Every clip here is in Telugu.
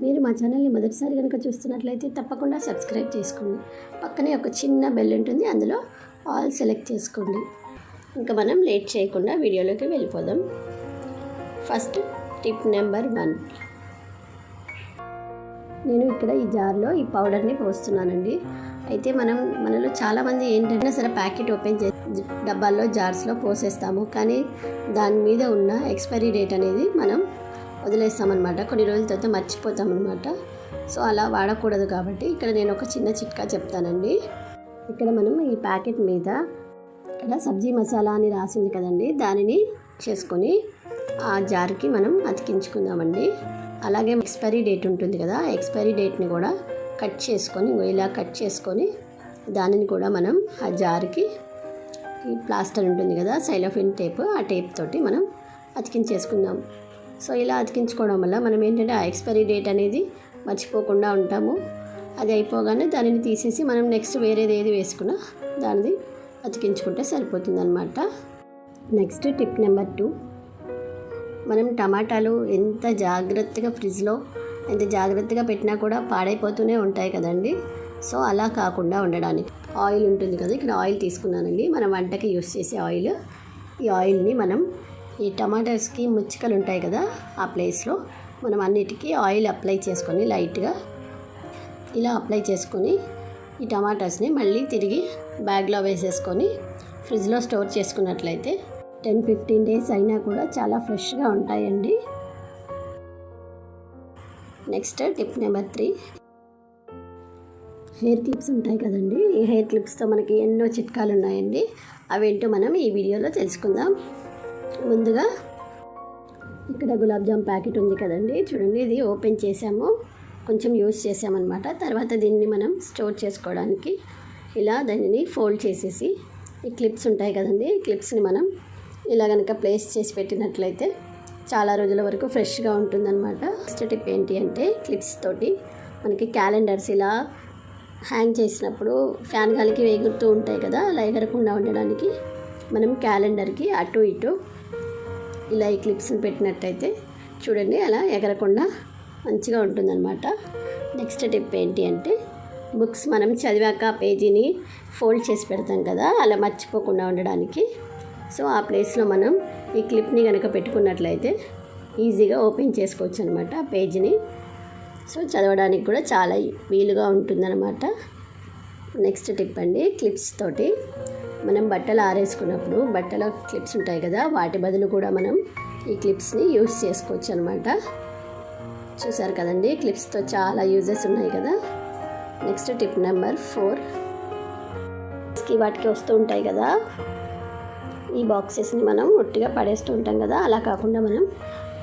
మీరు మా ఛానల్ని మొదటిసారి కనుక చూస్తున్నట్లయితే తప్పకుండా సబ్స్క్రైబ్ చేసుకోండి. పక్కనే ఒక చిన్న బెల్ ఉంటుంది, అందులో ఆల్ సెలెక్ట్ చేసుకోండి. ఇంకా మనం లేట్ చేయకుండా వీడియోలోకి వెళ్ళిపోదాం. First tip number 1. నేను ఇక్కడ ఈ జార్లో ఈ పౌడర్ని పోస్తున్నానండి. అయితే మనలో చాలామంది ఏంటంటే సరే ప్యాకెట్ ఓపెన్ చేసి డబ్బాల్లో జార్స్లో పోసేస్తాము, కానీ దాని మీద ఉన్న ఎక్స్పైరీ డేట్ అనేది మనం వదిలేస్తామన్నమాట. కొన్ని రోజుల తర్వాత మర్చిపోతామన్నమాట. సో అలా వాడకూడదు. కాబట్టి ఇక్కడ నేను ఒక చిన్న చిట్కా చెప్తానండి. ఇక్కడ మనం ఈ ప్యాకెట్ మీద ఇక్కడ సబ్జీ మసాలా అని రాసింది కదండి, దానిని చేసుకొని ఆ జార్కి మనం అతికించుకుందామండి. అలాగే ఎక్స్పైరీ డేట్ ఉంటుంది కదా, ఎక్స్పైరీ డేట్ని కూడా కట్ చేసుకొని ఇలా కట్ చేసుకొని దానిని కూడా మనం ఆ జార్కి ఈ ప్లాస్టర్ ఉంటుంది కదా, సైలోఫిన్ టేప్, ఆ టేప్ తోటి మనం అతికించేసుకుందాం. సో ఇలా అతికించుకోవడం వల్ల మనం ఏంటంటే ఆ ఎక్స్పైరీ డేట్ అనేది మర్చిపోకుండా ఉంటాము. అది అయిపోగానే దానిని తీసేసి మనం నెక్స్ట్ వేరేది ఏది వేసుకున్నా దానిది అతికించుకుంటే సరిపోతుంది అన్నమాట. Next tip number 2. మనం టమాటాలు ఎంత జాగ్రత్తగా ఫ్రిడ్జ్లో ఎంత జాగ్రత్తగా పెట్టినా కూడా పాడైపోతూనే ఉంటాయి కదండి. సో అలా కాకుండా ఉండడానికి ఆయిల్ ఉంటుంది కదా, ఇక్కడ ఆయిల్ తీసుకున్నానండి. మనం వంటకి యూస్ చేసే ఆయిల్. ఈ ఆయిల్ని మనం ఈ టమాటాస్కి ముచ్చికలు ఉంటాయి కదా, ఆ ప్లేస్లో మనం అన్నిటికీ ఆయిల్ అప్లై చేసుకొని లైట్గా ఇలా అప్లై చేసుకొని ఈ టమాటాస్ని మళ్ళీ తిరిగి బ్యాగ్లో వేసేసుకొని ఫ్రిడ్జ్లో స్టోర్ చేసుకున్నట్లయితే 10-15 డేస్ అయినా కూడా చాలా ఫ్రెష్గా ఉంటాయండి. Next tip number 3. Hair clips ఉంటాయి కదండి, ఈ హెయిర్ క్లిప్స్తో మనకి ఎన్నో చిట్కాలు ఉన్నాయండి. అవేంటో మనం ఈ వీడియోలో తెలుసుకుందాం. ముందుగా ఇక్కడ గులాబ్ జామ్ ప్యాకెట్ ఉంది కదండి, చూడండి. ఇది ఓపెన్ చేసాము, కొంచెం యూస్ చేసామన్నమాట. తర్వాత దీన్ని మనం స్టోర్ చేసుకోవడానికి ఇలా దానిని ఫోల్డ్ చేసేసి ఈ క్లిప్స్ ఉంటాయి కదండి, ఈ క్లిప్స్ని మనం ఇలా కనుక ప్లేస్ చేసి పెట్టినట్లయితే చాలా రోజుల వరకు ఫ్రెష్గా ఉంటుందన్నమాట. నెక్స్ట్ టిప్ ఏంటి అంటే క్లిప్స్ తోటి మనకి క్యాలెండర్స్ ఇలా హ్యాంగ్ చేసినప్పుడు ఫ్యాన్ గాలికి ఎగురుతూ ఉంటాయి కదా, అలా ఎగరకుండా ఉండడానికి మనం క్యాలెండర్కి అటు ఇటు ఇలా ఈ క్లిప్స్ని పెట్టినట్టయితే చూడండి అలా ఎగరకుండా మంచిగా ఉంటుందన్నమాట. నెక్స్ట్ టిప్ ఏంటి అంటే బుక్స్ మనం చదివాక పేజీని ఫోల్డ్ చేసి పెడతాం కదా, అలా మర్చిపోకుండా ఉండడానికి. సో ఆ ప్లేస్లో మనం ఈ క్లిప్ని కనుక పెట్టుకున్నట్లయితే ఈజీగా ఓపెన్ చేసుకోవచ్చు అనమాట ఆ పేజీని. సో చదవడానికి కూడా చాలా వీలుగా ఉంటుందన్నమాట. నెక్స్ట్ టిప్ అండి, క్లిప్స్ తోటి మనం బట్టలు ఆరేసుకున్నప్పుడు బట్టల క్లిప్స్ ఉంటాయి కదా, వాటి బదులు కూడా మనం ఈ క్లిప్స్ని యూస్ చేసుకోవచ్చు అనమాట. చూసారు కదండి, క్లిప్స్తో చాలా యూజెస్ ఉన్నాయి కదా. Next tip number 4. వాటికి వస్తూ ఉంటాయి కదా ఈ బాక్సెస్ని మనం ఒట్టిగా పడేస్తూ ఉంటాం కదా, అలా కాకుండా మనం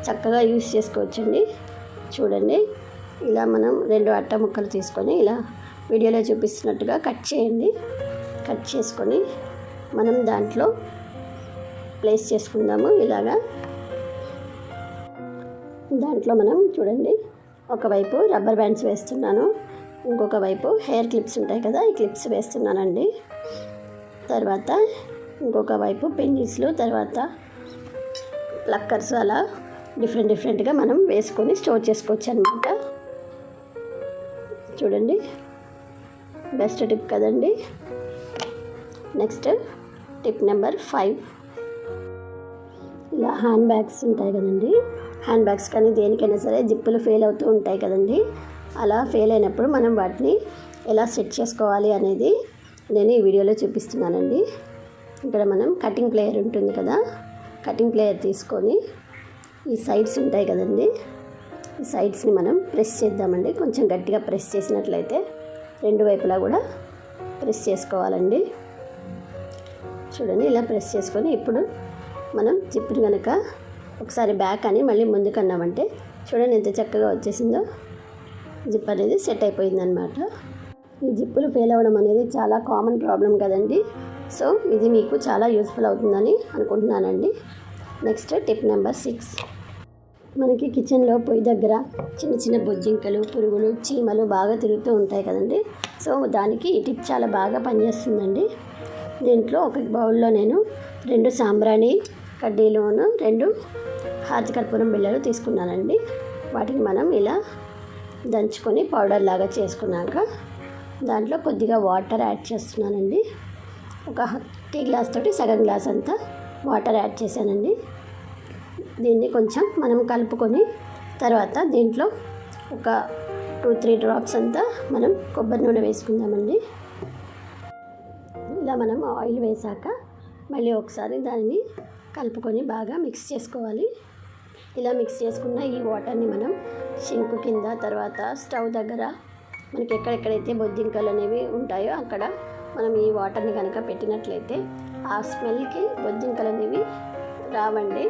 చక్కగా యూస్ చేసుకోవచ్చండి. చూడండి, ఇలా మనం 2 అట్ట ముక్కలు తీసుకొని ఇలా వీడియోలో చూపిస్తున్నట్టుగా కట్ చేయండి. కట్ చేసుకొని మనం దాంట్లో ప్లేస్ చేసుకుందాము. ఇలాగా దాంట్లో మనం చూడండి ఒకవైపు రబ్బర్ బ్యాండ్స్ వేస్తున్నాను, ఇంకొక వైపు హెయిర్ క్లిప్స్ ఉంటాయి కదా, ఈ క్లిప్స్ వేస్తున్నానండి. తర్వాత ఇంకొక వైపు పెన్సిల్స్లు, తర్వాత ప్లక్కర్స్, అలా డిఫరెంట్గా మనం వేసుకొని స్టోర్ చేసుకోవచ్చు అనమాట. చూడండి, బెస్ట్ టిప్ కదండి. Next tip number 5. ఇలా హ్యాండ్ బ్యాగ్స్ ఉంటాయి కదండి, హ్యాండ్ బ్యాగ్స్ కానీ దేనికైనా సరే జిప్పులు ఫెయిల్ అవుతూ ఉంటాయి కదండి. అలా ఫెయిల్ అయినప్పుడు మనం వాటిని ఎలా సెట్ చేసుకోవాలి అనేది నేను ఈ వీడియోలో చూపిస్తున్నానండి. ఇక్కడ మనం కటింగ్ ప్లేయర్ ఉంటుంది కదా, కటింగ్ ప్లేయర్ తీసుకొని ఈ సైడ్స్ ఉంటాయి కదండి, ఈ సైడ్స్ని మనం ప్రెస్ చేద్దామండి. కొంచెం గట్టిగా ప్రెస్ చేసినట్లయితే 2 వైపులా కూడా ప్రెస్ చేసుకోవాలండి. చూడండి, ఇలా ప్రెస్ చేసుకొని ఇప్పుడు మనం జిప్ని కనుక ఒకసారి బ్యాక్ అని మళ్ళీ ముందుకు అన్నామంటే చూడండి ఎంత చక్కగా వచ్చేసిందో. జిప్ అనేది సెట్ అయిపోయిందనమాట. ఈ జిప్పులు ఫెయిల్ అవ్వడం అనేది చాలా కామన్ ప్రాబ్లం కదండి. సో ఇది మీకు చాలా యూస్ఫుల్ అవుతుందని అనుకుంటున్నానండి. Next tip number 6. మనకి కిచెన్లో పొయ్యి దగ్గర చిన్న బొద్దింకలు, పురుగులు, చీమలు బాగా తిరుగుతూ ఉంటాయి కదండి. సో దానికి ఈ టిప్ చాలా బాగా పనిచేస్తుందండి. దీంట్లో ఒక బౌల్లో నేను 2 సాంబ్రాణి కడ్డీలోను 2 హారతి కర్పూరం బిళ్ళలు తీసుకున్నానండి. వాటిని మనం ఇలా దంచుకొని పౌడర్ లాగా చేసుకున్నాక దాంట్లో కొద్దిగా వాటర్ యాడ్ చేస్తున్నానండి. ఒక టీ గ్లాస్ తోటి సగం గ్లాస్ అంతా వాటర్ యాడ్ చేశానండి. దీన్ని కొంచెం మనం కలుపుకొని తర్వాత దీంట్లో ఒక 2-3 డ్రాప్స్ అంతా మనం కొబ్బరి నూనె వేసుకుందామండి. ఇలా మనం ఆయిల్ వేసాక మళ్ళీ ఒకసారి దాన్ని కలుపుకొని బాగా మిక్స్ చేసుకోవాలి. ఇలా మిక్స్ చేసుకున్న ఈ వాటర్ని మనం షింక్ కింద, తర్వాత స్టవ్ దగ్గర మనకి ఎక్కడెక్కడైతే బొద్దింకలు అనేవి ఉంటాయో అక్కడ మనం ఈ వాటర్ని కనుక పెట్టినట్లయితే ఆ స్మెల్కి బొద్దింకలు అనేవి రావండి.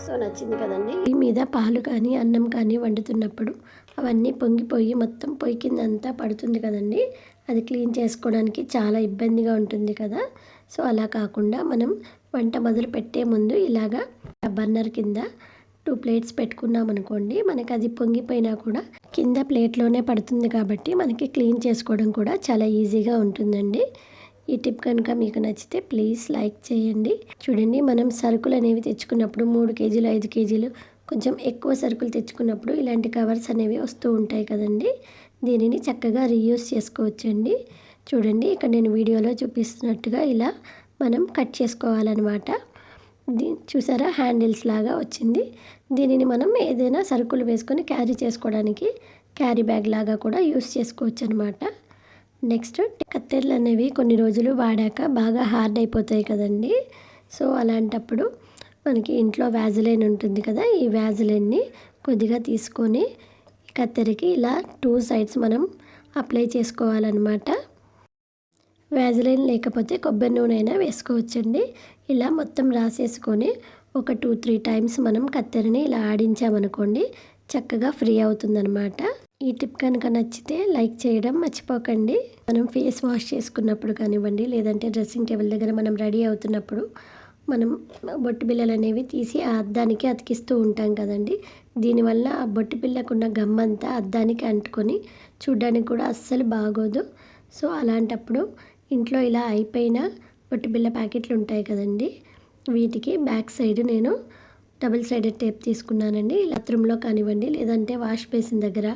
సో నచ్చింది కదండి. ఈ మీద పాలు కానీ అన్నం కానీ వండుతున్నప్పుడు అవన్నీ పొంగిపోయి మొత్తం పొయ్యి కింద అంతా పడుతుంది కదండి. అది క్లీన్ చేసుకోవడానికి చాలా ఇబ్బందిగా ఉంటుంది కదా. సో అలా కాకుండా మనం వంట మొదలు పెట్టే ముందు ఇలాగా బర్నర్ కింద 2 ప్లేట్స్ పెట్టుకున్నాం అనుకోండి, మనకి అది పొంగిపోయినా కూడా కింద ప్లేట్లోనే పడుతుంది కాబట్టి మనకి క్లీన్ చేసుకోవడం కూడా చాలా ఈజీగా ఉంటుందండి. ఈ టిప్ కనుక మీకు నచ్చితే ప్లీజ్ లైక్ చేయండి. చూడండి, మనం సరుకులు అనేవి తెచ్చుకున్నప్పుడు 3 కేజీలు 5 కేజీలు కొంచెం ఎక్కువ సరుకులు తెచ్చుకున్నప్పుడు ఇలాంటి కవర్స్ అనేవి వస్తూ ఉంటాయి కదండి. దీనిని చక్కగా రీయూస్ చేసుకోవచ్చండి. చూడండి, ఇక్కడ నేను వీడియోలో చూపిస్తున్నట్టుగా ఇలా మనం కట్ చేసుకోవాలన్నమాట. చూసారా, హ్యాండిల్స్ లాగా వచ్చింది. దీనిని మనం ఏదైనా సరుకులు వేసుకొని క్యారీ చేసుకోవడానికి క్యారీ బ్యాగ్ లాగా కూడా యూస్ చేసుకోవచ్చు అనమాట. నెక్స్ట్, కత్తెరలు అనేవి కొన్ని రోజులు వాడాక బాగా హార్డ్ అయిపోతాయి కదండి. సో అలాంటప్పుడు మనకి ఇంట్లో వ్యాజిలైన్ ఉంటుంది కదా, ఈ వ్యాజిలైన్ని కొద్దిగా తీసుకొని కత్తెరకి ఇలా 2 సైడ్స్ మనం అప్లై చేసుకోవాలన్నమాట. వ్యాజిలైన్ లేకపోతే కొబ్బరి నూనె అయినా వేసుకోవచ్చండి. ఇలా మొత్తం రాసేసుకొని ఒక 2-3 టైమ్స్ మనం కత్తెరని ఇలా ఆడించామనుకోండి, చక్కగా ఫ్రీ అవుతుందన్నమాట. ఈ టిప్ కనుక నచ్చితే లైక్ చేయడం మర్చిపోకండి. మనం ఫేస్ వాష్ చేసుకున్నప్పుడు కానివ్వండి, లేదంటే డ్రెస్సింగ్ టేబుల్ దగ్గర మనం రెడీ అవుతున్నప్పుడు మనం బొట్టు బిళ్ళలు అనేవి తీసి ఆ అద్దానికి అతికిస్తూ ఉంటాం కదండి. దీనివల్ల ఆ బొట్టు బిళ్ళకున్న గమ్మంతా అద్దానికి అంటుకొని చూడ్డానికి కూడా అస్సలు బాగోదు. సో అలాంటప్పుడు ఇంట్లో ఇలా అయిపోయిన బొట్టు బిళ్ళ ప్యాకెట్లు ఉంటాయి కదండి, వీటికి బ్యాక్ సైడ్ నేను డబుల్ సైడెడ్ టేప్ తీసుకున్నానండి. బాత్రూంలో కానివ్వండి, లేదంటే వాష్ బేసిన్ దగ్గర,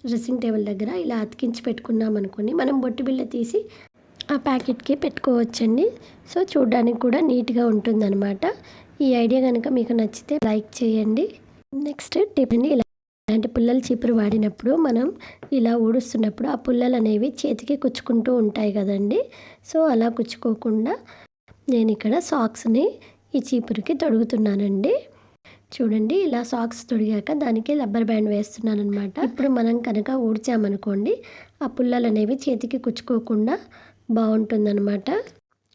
డ్రెస్సింగ్ టేబుల్ దగ్గర ఇలా అతికించి పెట్టుకున్నాం అనుకోండి, మనం బొట్టు బిళ్ళ తీసి ఆ ప్యాకెట్కి పెట్టుకోవచ్చండి. సో చూడడానికి కూడా నీట్గా ఉంటుందన్నమాట. ఈ ఐడియా కనుక మీకు నచ్చితే లైక్ చేయండి. నెక్స్ట్ టిప్ అండి, ఇలాంటి పుల్లల చీపురు వాడినప్పుడు మనం ఇలా ఊడుస్తున్నప్పుడు ఆ పుల్లలు అనేవి చేతికి కుచ్చుకుంటూ ఉంటాయి కదండి. సో అలా కుచ్చుకోకుండా నేను ఇక్కడ సాక్స్ని ఈ చీపురుకి తొడుగుతున్నానండి. చూడండి, ఇలా సాక్స్ తొడిగాక దానికి రబ్బర్ బ్యాండ్ వేస్తున్నాను అనమాట. ఇప్పుడు మనం కనుక ఊడ్చామనుకోండి, ఆ పుల్లలు అనేవి చేతికి కుచ్చుకోకుండా బాగుంటుందన్నమాట.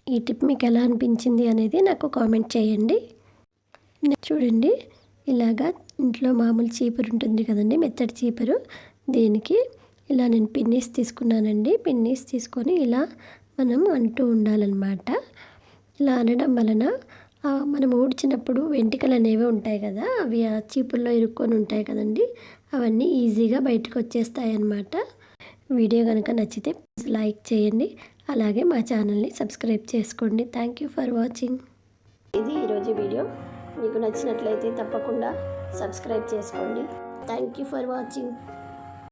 ఈ టిప్ మీకు ఎలా అనిపించింది అనేది నాకు కామెంట్ చేయండి. చూడండి, ఇలాగా ఇంట్లో మామూలు చీపురు ఉంటుంది కదండి, మెత్తటి చీపురు, దీనికి ఇలా నేను పిన్నీస్ తీసుకున్నానండి. పిన్నీస్ తీసుకొని ఇలా మనం అంటూ ఉండాలన్నమాట. ఇలా అనడం వలన మనం ఊడ్చినప్పుడు వెంట్రుకలు అనేవి ఉంటాయి కదా, అవి ఆ చీపుల్లో ఇరుక్కొని ఉంటాయి కదండి, అవన్నీ ఈజీగా బయటకు వచ్చేస్తాయి అన్నమాట. వీడియో కనుక నచ్చితే లైక్ చేయండి, అలాగే మా ఛానల్ని సబ్స్క్రైబ్ చేసుకోండి. Thank you for watching. ఇది ఈరోజు వీడియో. మీకు నచ్చినట్లయితే తప్పకుండా సబ్స్క్రైబ్ చేసుకోండి. Thank you for watching.